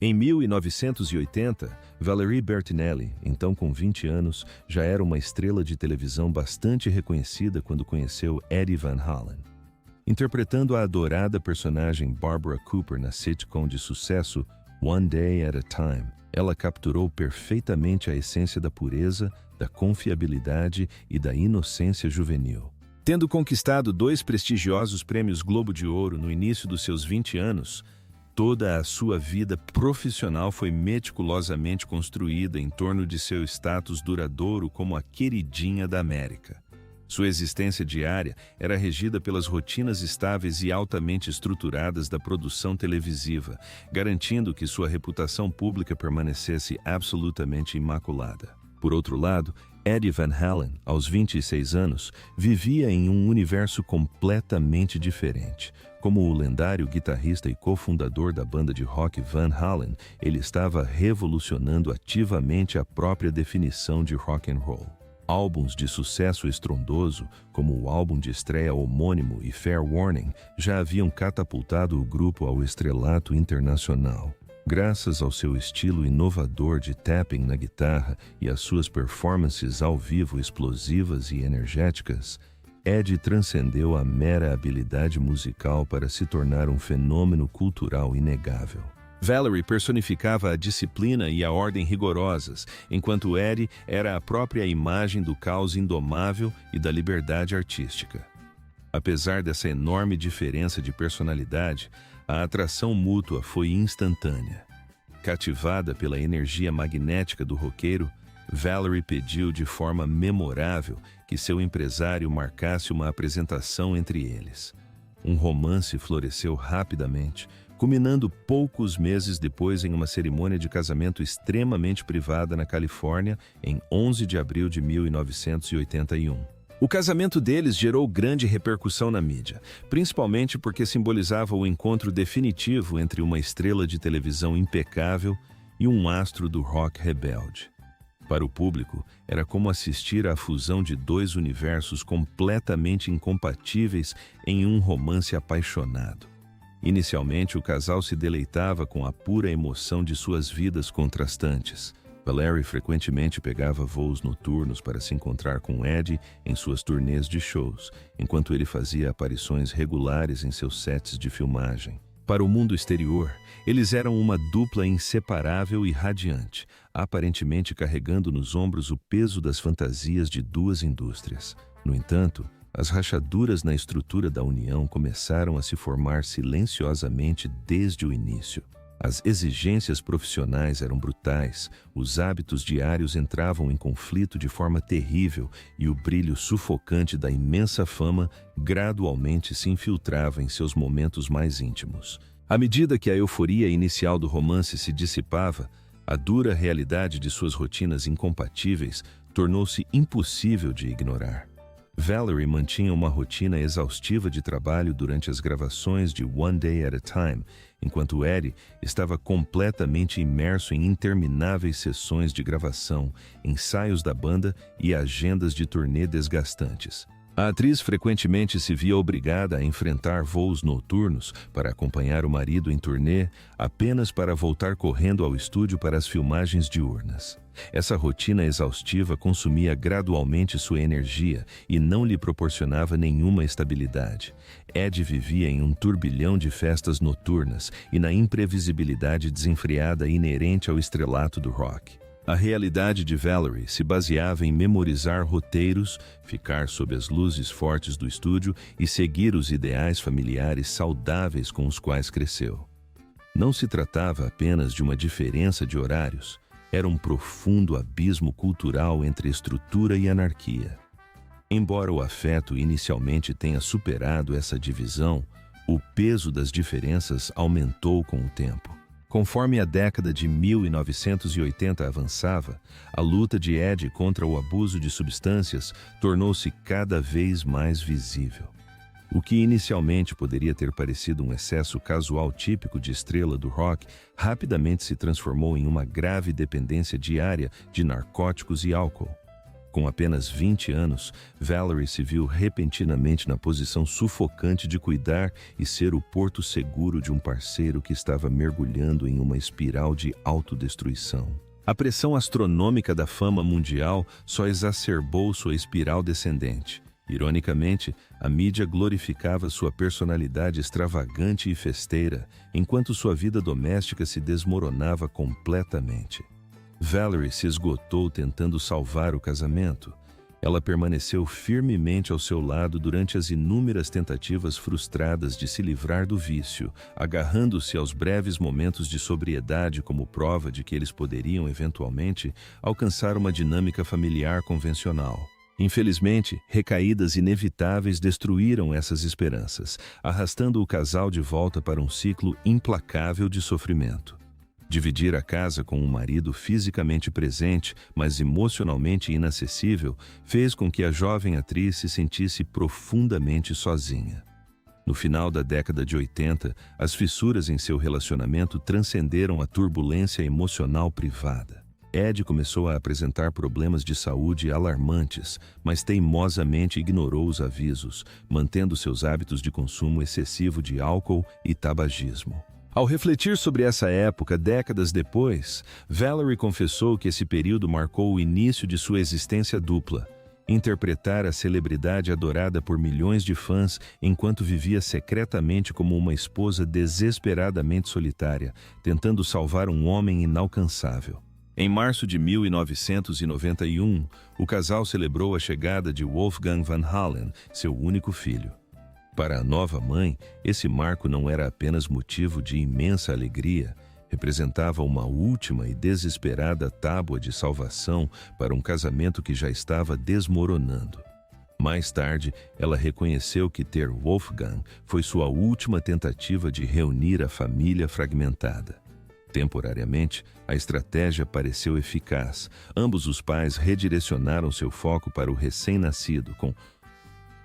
Em 1980, Valerie Bertinelli, então com 20 anos, já era uma estrela de televisão bastante reconhecida quando conheceu Eddie Van Halen. Interpretando a adorada personagem Barbara Cooper na sitcom de sucesso One Day at a Time, ela capturou perfeitamente a essência da pureza, da confiabilidade e da inocência juvenil. Tendo conquistado 2 prestigiosos prêmios Globo de Ouro no início dos seus 20 anos, toda a sua vida profissional foi meticulosamente construída em torno de seu status duradouro como a queridinha da América. Sua existência diária era regida pelas rotinas estáveis e altamente estruturadas da produção televisiva, garantindo que sua reputação pública permanecesse absolutamente imaculada. Por outro lado, Eddie Van Halen, aos 26 anos, vivia em um universo completamente diferente. Como o lendário guitarrista e cofundador da banda de rock Van Halen, ele estava revolucionando ativamente a própria definição de rock and roll. Álbuns de sucesso estrondoso, como o álbum de estreia homônimo e Fair Warning, já haviam catapultado o grupo ao estrelato internacional. Graças ao seu estilo inovador de tapping na guitarra e às suas performances ao vivo explosivas e energéticas, Eddie transcendeu a mera habilidade musical para se tornar um fenômeno cultural inegável. Valerie personificava a disciplina e a ordem rigorosas, enquanto Eddie era a própria imagem do caos indomável e da liberdade artística. Apesar dessa enorme diferença de personalidade, a atração mútua foi instantânea. Cativada pela energia magnética do roqueiro, Valerie pediu de forma memorável que seu empresário marcasse uma apresentação entre eles. Um romance floresceu rapidamente, culminando poucos meses depois em uma cerimônia de casamento extremamente privada na Califórnia, em 11 de abril de 1981. O casamento deles gerou grande repercussão na mídia, principalmente porque simbolizava o encontro definitivo entre uma estrela de televisão impecável e um astro do rock rebelde. Para o público, era como assistir à fusão de 2 universos completamente incompatíveis em um romance apaixonado. Inicialmente, o casal se deleitava com a pura emoção de suas vidas contrastantes. Valerie frequentemente pegava voos noturnos para se encontrar com Eddie em suas turnês de shows, enquanto ele fazia aparições regulares em seus sets de filmagem. Para o mundo exterior, eles eram uma dupla inseparável e radiante, aparentemente carregando nos ombros o peso das fantasias de 2 indústrias. No entanto, as rachaduras na estrutura da união começaram a se formar silenciosamente desde o início. As exigências profissionais eram brutais, os hábitos diários entravam em conflito de forma terrível e o brilho sufocante da imensa fama gradualmente se infiltrava em seus momentos mais íntimos. À medida que a euforia inicial do romance se dissipava, a dura realidade de suas rotinas incompatíveis tornou-se impossível de ignorar. Valerie mantinha uma rotina exaustiva de trabalho durante as gravações de One Day at a Time, enquanto Eddie estava completamente imerso em intermináveis sessões de gravação, ensaios da banda e agendas de turnê desgastantes. A atriz frequentemente se via obrigada a enfrentar voos noturnos para acompanhar o marido em turnê, apenas para voltar correndo ao estúdio para as filmagens diurnas. Essa rotina exaustiva consumia gradualmente sua energia e não lhe proporcionava nenhuma estabilidade. Eddie vivia em um turbilhão de festas noturnas e na imprevisibilidade desenfreada inerente ao estrelato do rock. A realidade de Valerie se baseava em memorizar roteiros, ficar sob as luzes fortes do estúdio e seguir os ideais familiares saudáveis com os quais cresceu. Não se tratava apenas de uma diferença de horários, era um profundo abismo cultural entre estrutura e anarquia. Embora o afeto inicialmente tenha superado essa divisão, o peso das diferenças aumentou com o tempo. Conforme a década de 1980 avançava, a luta de Eddie contra o abuso de substâncias tornou-se cada vez mais visível. O que inicialmente poderia ter parecido um excesso casual típico de estrela do rock, rapidamente se transformou em uma grave dependência diária de narcóticos e álcool. Com apenas 20 anos, Valerie se viu repentinamente na posição sufocante de cuidar e ser o porto seguro de um parceiro que estava mergulhando em uma espiral de autodestruição. A pressão astronômica da fama mundial só exacerbou sua espiral descendente. Ironicamente, a mídia glorificava sua personalidade extravagante e festeira, enquanto sua vida doméstica se desmoronava completamente. Valerie se esgotou tentando salvar o casamento. Ela permaneceu firmemente ao seu lado durante as inúmeras tentativas frustradas de se livrar do vício, agarrando-se aos breves momentos de sobriedade como prova de que eles poderiam, eventualmente, alcançar uma dinâmica familiar convencional. Infelizmente, recaídas inevitáveis destruíram essas esperanças, arrastando o casal de volta para um ciclo implacável de sofrimento. Dividir a casa com um marido fisicamente presente, mas emocionalmente inacessível, fez com que a jovem atriz se sentisse profundamente sozinha. No final da década de 80, as fissuras em seu relacionamento transcenderam a turbulência emocional privada. Ed começou a apresentar problemas de saúde alarmantes, mas teimosamente ignorou os avisos, mantendo seus hábitos de consumo excessivo de álcool e tabagismo. Ao refletir sobre essa época, décadas depois, Valerie confessou que esse período marcou o início de sua existência dupla. Interpretar a celebridade adorada por milhões de fãs enquanto vivia secretamente como uma esposa desesperadamente solitária, tentando salvar um homem inalcançável. Em março de 1991, o casal celebrou a chegada de Wolfgang Van Halen, seu único filho. Para a nova mãe, esse marco não era apenas motivo de imensa alegria, representava uma última e desesperada tábua de salvação para um casamento que já estava desmoronando. Mais tarde, ela reconheceu que ter Wolfgang foi sua última tentativa de reunir a família fragmentada. Temporariamente, a estratégia pareceu eficaz. Ambos os pais redirecionaram seu foco para o recém-nascido, com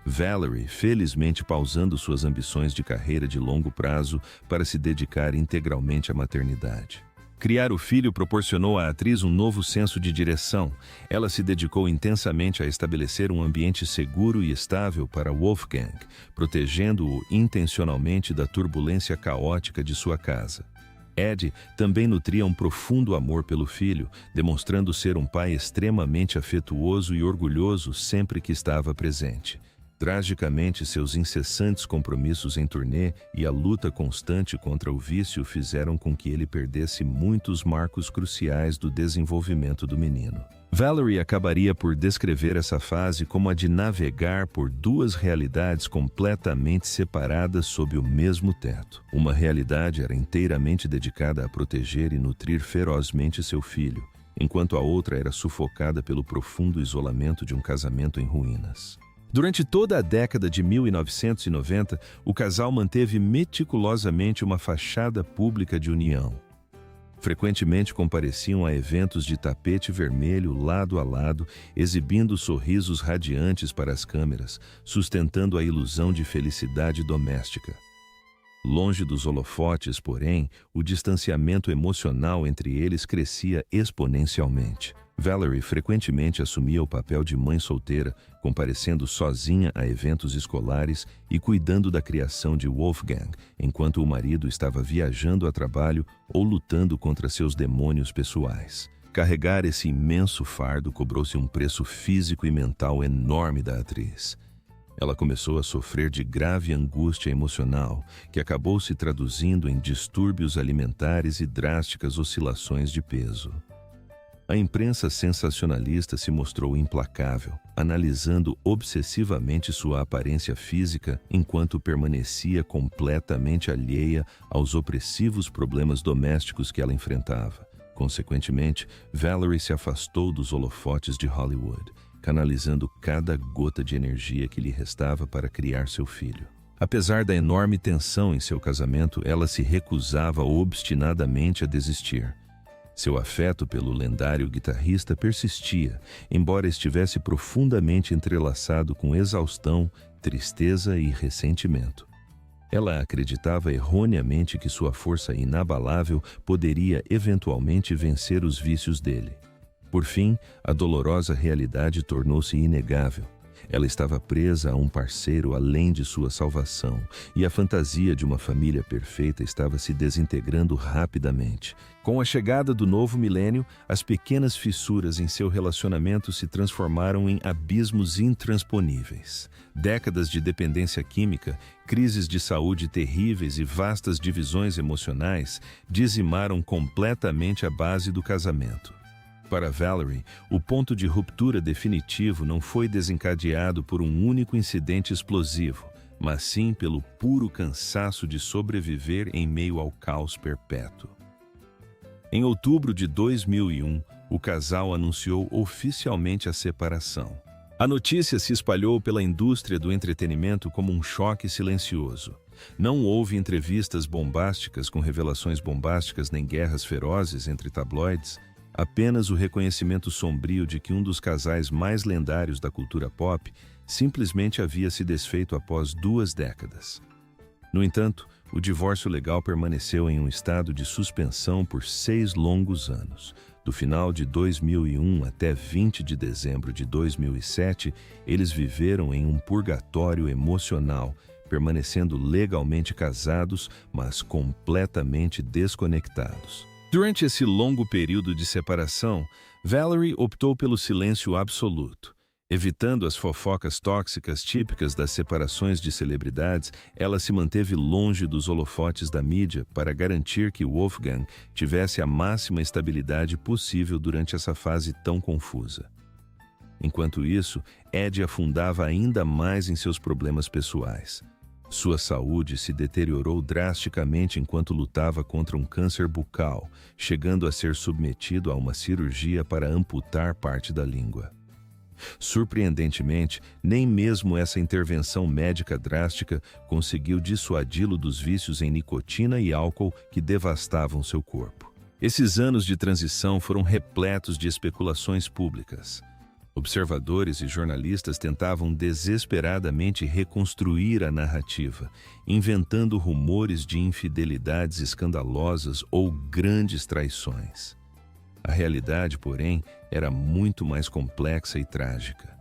Valerie felizmente pausando suas ambições de carreira de longo prazo para se dedicar integralmente à maternidade. Criar o filho proporcionou à atriz um novo senso de direção. Ela se dedicou intensamente a estabelecer um ambiente seguro e estável para Wolfgang, protegendo-o intencionalmente da turbulência caótica de sua casa. Ed também nutria um profundo amor pelo filho, demonstrando ser um pai extremamente afetuoso e orgulhoso sempre que estava presente. Tragicamente, seus incessantes compromissos em turnê e a luta constante contra o vício fizeram com que ele perdesse muitos marcos cruciais do desenvolvimento do menino. Valerie acabaria por descrever essa fase como a de navegar por duas realidades completamente separadas sob o mesmo teto. Uma realidade era inteiramente dedicada a proteger e nutrir ferozmente seu filho, enquanto a outra era sufocada pelo profundo isolamento de um casamento em ruínas. Durante toda a década de 1990, o casal manteve meticulosamente uma fachada pública de união. Frequentemente compareciam a eventos de tapete vermelho lado a lado, exibindo sorrisos radiantes para as câmeras, sustentando a ilusão de felicidade doméstica. Longe dos holofotes, porém, o distanciamento emocional entre eles crescia exponencialmente. Valerie frequentemente assumia o papel de mãe solteira, comparecendo sozinha a eventos escolares e cuidando da criação de Wolfgang, enquanto o marido estava viajando a trabalho ou lutando contra seus demônios pessoais. Carregar esse imenso fardo cobrou-se um preço físico e mental enorme da atriz. Ela começou a sofrer de grave angústia emocional, que acabou se traduzindo em distúrbios alimentares e drásticas oscilações de peso. A imprensa sensacionalista se mostrou implacável, analisando obsessivamente sua aparência física enquanto permanecia completamente alheia aos opressivos problemas domésticos que ela enfrentava. Consequentemente, Valerie se afastou dos holofotes de Hollywood, canalizando cada gota de energia que lhe restava para criar seu filho. Apesar da enorme tensão em seu casamento, ela se recusava obstinadamente a desistir. Seu afeto pelo lendário guitarrista persistia, embora estivesse profundamente entrelaçado com exaustão, tristeza e ressentimento. Ela acreditava erroneamente que sua força inabalável poderia eventualmente vencer os vícios dele. Por fim, a dolorosa realidade tornou-se inegável. Ela estava presa a um parceiro além de sua salvação, e a fantasia de uma família perfeita estava se desintegrando rapidamente. Com a chegada do novo milênio, as pequenas fissuras em seu relacionamento se transformaram em abismos intransponíveis. Décadas de dependência química, crises de saúde terríveis e vastas divisões emocionais dizimaram completamente a base do casamento. Para Valerie, o ponto de ruptura definitivo não foi desencadeado por um único incidente explosivo, mas sim pelo puro cansaço de sobreviver em meio ao caos perpétuo. Em outubro de 2001, o casal anunciou oficialmente a separação. A notícia se espalhou pela indústria do entretenimento como um choque silencioso. Não houve entrevistas bombásticas com revelações bombásticas nem guerras ferozes entre tabloides. Apenas o reconhecimento sombrio de que um dos casais mais lendários da cultura pop simplesmente havia se desfeito após 2 décadas. No entanto, o divórcio legal permaneceu em um estado de suspensão por 6 longos anos. Do final de 2001 até 20 de dezembro de 2007, eles viveram em um purgatório emocional, permanecendo legalmente casados, mas completamente desconectados. Durante esse longo período de separação, Valerie optou pelo silêncio absoluto. Evitando as fofocas tóxicas típicas das separações de celebridades, ela se manteve longe dos holofotes da mídia para garantir que Wolfgang tivesse a máxima estabilidade possível durante essa fase tão confusa. Enquanto isso, Ed afundava ainda mais em seus problemas pessoais. Sua saúde se deteriorou drasticamente enquanto lutava contra um câncer bucal, chegando a ser submetido a uma cirurgia para amputar parte da língua. Surpreendentemente, nem mesmo essa intervenção médica drástica conseguiu dissuadi-lo dos vícios em nicotina e álcool que devastavam seu corpo. Esses anos de transição foram repletos de especulações públicas. Observadores e jornalistas tentavam desesperadamente reconstruir a narrativa, inventando rumores de infidelidades escandalosas ou grandes traições. A realidade, porém, era muito mais complexa e trágica.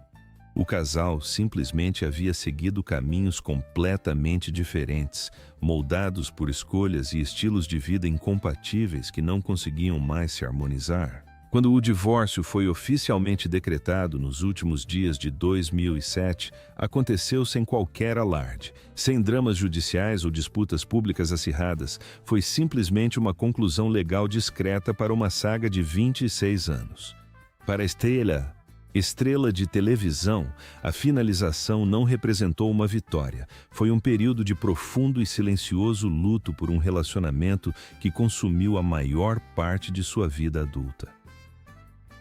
O casal simplesmente havia seguido caminhos completamente diferentes, moldados por escolhas e estilos de vida incompatíveis que não conseguiam mais se harmonizar. Quando o divórcio foi oficialmente decretado nos últimos dias de 2007, aconteceu sem qualquer alarde, sem dramas judiciais ou disputas públicas acirradas. Foi simplesmente uma conclusão legal discreta para uma saga de 26 anos. Para estrela de televisão, a finalização não representou uma vitória. Foi um período de profundo e silencioso luto por um relacionamento que consumiu a maior parte de sua vida adulta.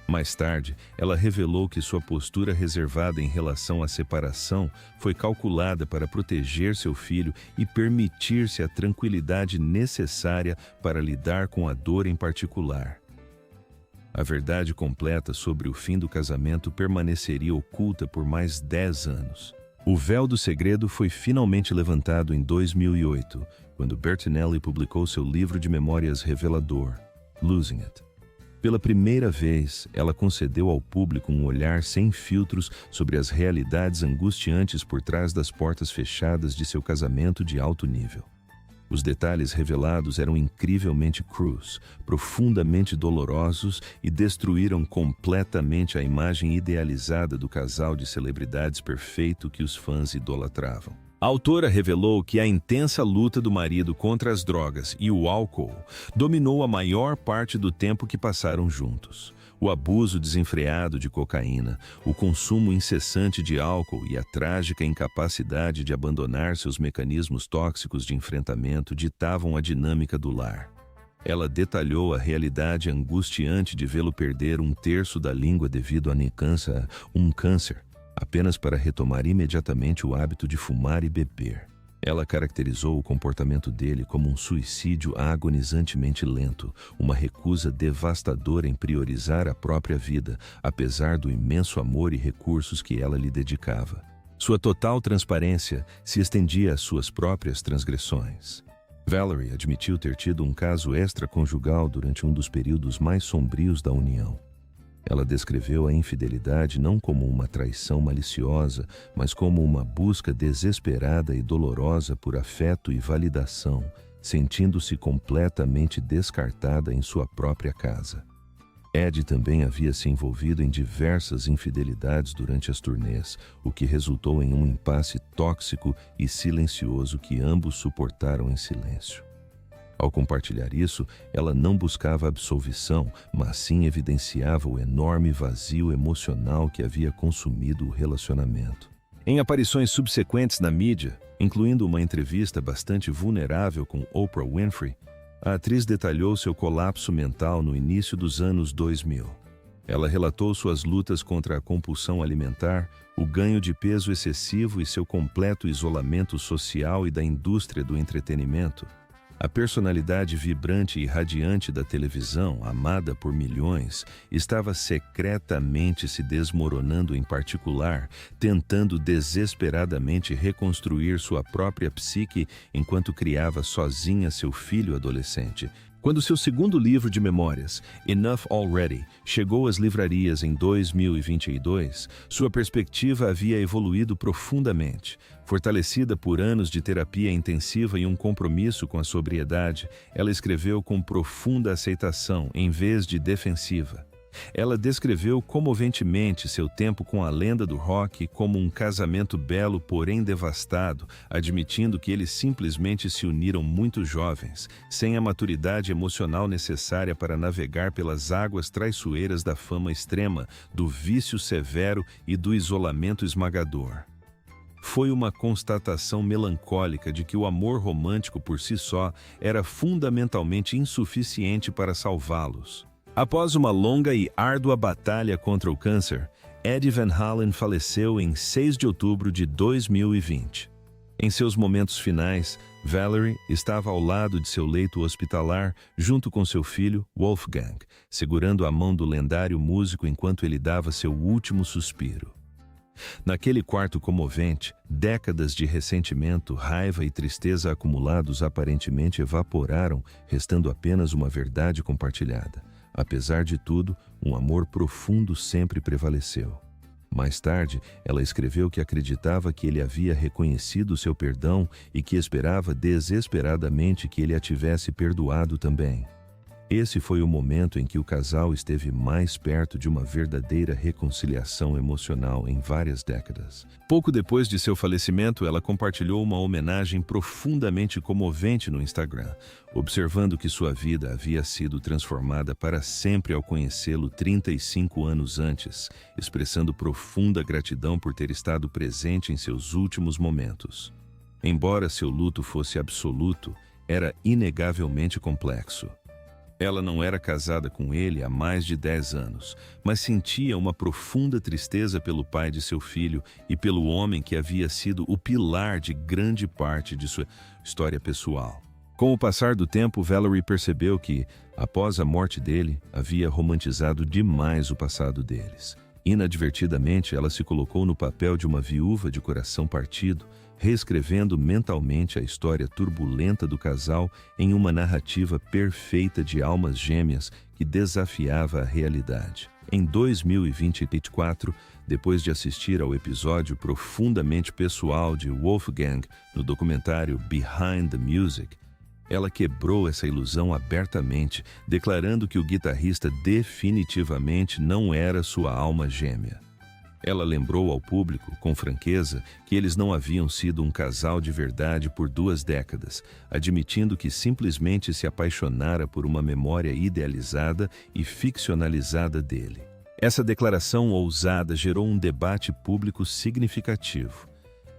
Mais tarde, ela revelou que sua postura reservada em relação à separação foi calculada para proteger seu filho e permitir-se a tranquilidade necessária para lidar com a dor em particular. A verdade completa sobre o fim do casamento permaneceria oculta por mais 10 anos. O véu do segredo foi finalmente levantado em 2008, quando Bertinelli publicou seu livro de memórias revelador, Losing It. Pela primeira vez, ela concedeu ao público um olhar sem filtros sobre as realidades angustiantes por trás das portas fechadas de seu casamento de alto nível. Os detalhes revelados eram incrivelmente crus, profundamente dolorosos e destruíram completamente a imagem idealizada do casal de celebridades perfeito que os fãs idolatravam. A autora revelou que a intensa luta do marido contra as drogas e o álcool dominou a maior parte do tempo que passaram juntos. O abuso desenfreado de cocaína, o consumo incessante de álcool e a trágica incapacidade de abandonar seus mecanismos tóxicos de enfrentamento ditavam a dinâmica do lar. Ela detalhou a realidade angustiante de vê-lo perder 1/3 da língua devido a um câncer, apenas para retomar imediatamente o hábito de fumar e beber. Ela caracterizou o comportamento dele como um suicídio agonizantemente lento, uma recusa devastadora em priorizar a própria vida, apesar do imenso amor e recursos que ela lhe dedicava. Sua total transparência se estendia às suas próprias transgressões. Valerie admitiu ter tido um caso extraconjugal durante um dos períodos mais sombrios da união. Ela descreveu a infidelidade não como uma traição maliciosa, mas como uma busca desesperada e dolorosa por afeto e validação, sentindo-se completamente descartada em sua própria casa. Ed também havia se envolvido em diversas infidelidades durante as turnês, o que resultou em um impasse tóxico e silencioso que ambos suportaram em silêncio. Ao compartilhar isso, ela não buscava absolvição, mas sim evidenciava o enorme vazio emocional que havia consumido o relacionamento. Em aparições subsequentes na mídia, incluindo uma entrevista bastante vulnerável com Oprah Winfrey, a atriz detalhou seu colapso mental no início dos anos 2000. Ela relatou suas lutas contra a compulsão alimentar, o ganho de peso excessivo e seu completo isolamento social e da indústria do entretenimento. A personalidade vibrante e radiante da televisão, amada por milhões, estava secretamente se desmoronando em particular, tentando desesperadamente reconstruir sua própria psique enquanto criava sozinha seu filho adolescente. Quando seu segundo livro de memórias, Enough Already, chegou às livrarias em 2022, sua perspectiva havia evoluído profundamente. Fortalecida por anos de terapia intensiva e um compromisso com a sobriedade, ela escreveu com profunda aceitação, em vez de defensiva. Ela descreveu comoventemente seu tempo com a lenda do rock como um casamento belo, porém devastado, admitindo que eles simplesmente se uniram muito jovens, sem a maturidade emocional necessária para navegar pelas águas traiçoeiras da fama extrema, do vício severo e do isolamento esmagador. Foi uma constatação melancólica de que o amor romântico por si só era fundamentalmente insuficiente para salvá-los. Após uma longa e árdua batalha contra o câncer, Eddie Van Halen faleceu em 6 de outubro de 2020. Em seus momentos finais, Valerie estava ao lado de seu leito hospitalar, junto com seu filho, Wolfgang, segurando a mão do lendário músico enquanto ele dava seu último suspiro. Naquele quarto comovente, décadas de ressentimento, raiva e tristeza acumulados aparentemente evaporaram, restando apenas uma verdade compartilhada. Apesar de tudo, um amor profundo sempre prevaleceu. Mais tarde, ela escreveu que acreditava que ele havia reconhecido seu perdão e que esperava desesperadamente que ele a tivesse perdoado também. Esse foi o momento em que o casal esteve mais perto de uma verdadeira reconciliação emocional em várias décadas. Pouco depois de seu falecimento, ela compartilhou uma homenagem profundamente comovente no Instagram, observando que sua vida havia sido transformada para sempre ao conhecê-lo 35 anos antes, expressando profunda gratidão por ter estado presente em seus últimos momentos. Embora seu luto fosse absoluto, era inegavelmente complexo. Ela não era casada com ele há mais de 10 anos, mas sentia uma profunda tristeza pelo pai de seu filho e pelo homem que havia sido o pilar de grande parte de sua história pessoal. Com o passar do tempo, Valerie percebeu que, após a morte dele, havia romantizado demais o passado deles. Inadvertidamente, ela se colocou no papel de uma viúva de coração partido, reescrevendo mentalmente a história turbulenta do casal em uma narrativa perfeita de almas gêmeas que desafiava a realidade. Em 2024, depois de assistir ao episódio profundamente pessoal de Wolfgang no documentário Behind the Music, ela quebrou essa ilusão abertamente, declarando que o guitarrista definitivamente não era sua alma gêmea. Ela lembrou ao público, com franqueza, que eles não haviam sido um casal de verdade por 2 décadas, admitindo que simplesmente se apaixonara por uma memória idealizada e ficcionalizada dele. Essa declaração ousada gerou um debate público significativo.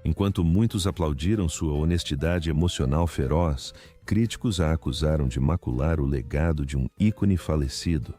Enquanto muitos aplaudiram sua honestidade emocional feroz, críticos a acusaram de macular o legado de um ícone falecido.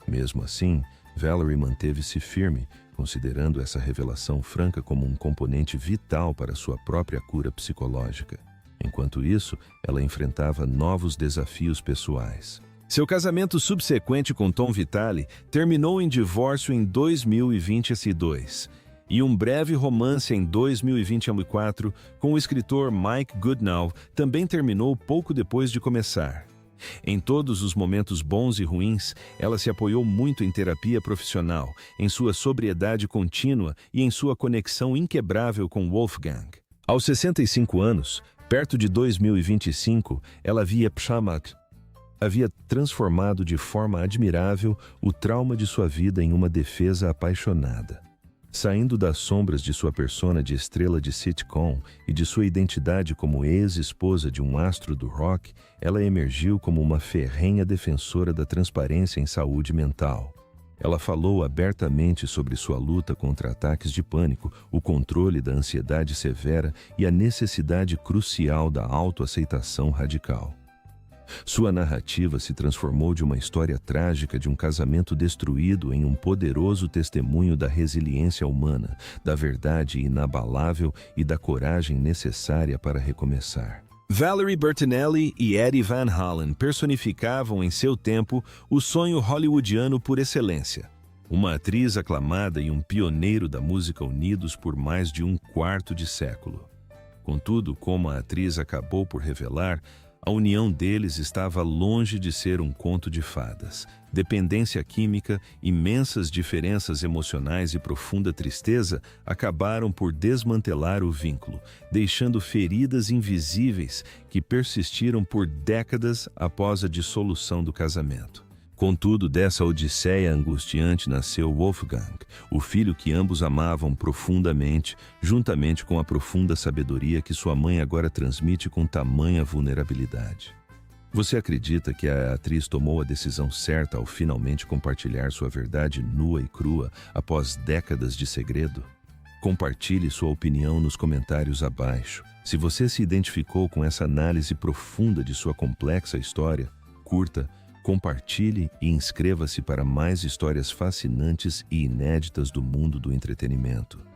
Mesmo assim, Valerie manteve-se firme, considerando essa revelação franca como um componente vital para sua própria cura psicológica. Enquanto isso, ela enfrentava novos desafios pessoais. Seu casamento subsequente com Tom Vitale terminou em divórcio em 2022 e um breve romance em 2024 com o escritor Mike Goodenough também terminou pouco depois de começar. Em todos os momentos bons e ruins, ela se apoiou muito em terapia profissional, em sua sobriedade contínua e em sua conexão inquebrável com Wolfgang. Aos 65 anos, perto de 2025, ela via Pshamak havia transformado de forma admirável o trauma de sua vida em uma defesa apaixonada. Saindo das sombras de sua persona de estrela de sitcom e de sua identidade como ex-esposa de um astro do rock, ela emergiu como uma ferrenha defensora da transparência em saúde mental. Ela falou abertamente sobre sua luta contra ataques de pânico, o controle da ansiedade severa e a necessidade crucial da autoaceitação radical. Sua narrativa se transformou de uma história trágica de um casamento destruído em um poderoso testemunho da resiliência humana, da verdade inabalável e da coragem necessária para recomeçar. Valerie Bertinelli e Eddie Van Halen personificavam em seu tempo o sonho hollywoodiano por excelência. Uma atriz aclamada e um pioneiro da música unidos por mais de um quarto de século. Contudo, como a atriz acabou por revelar, a união deles estava longe de ser um conto de fadas. Dependência química, imensas diferenças emocionais e profunda tristeza acabaram por desmantelar o vínculo, deixando feridas invisíveis que persistiram por décadas após a dissolução do casamento. Contudo, dessa odisseia angustiante nasceu Wolfgang, o filho que ambos amavam profundamente, juntamente com a profunda sabedoria que sua mãe agora transmite com tamanha vulnerabilidade. Você acredita que a atriz tomou a decisão certa ao finalmente compartilhar sua verdade nua e crua após décadas de segredo? Compartilhe sua opinião nos comentários abaixo. Se você se identificou com essa análise profunda de sua complexa história, curta, compartilhe e inscreva-se para mais histórias fascinantes e inéditas do mundo do entretenimento.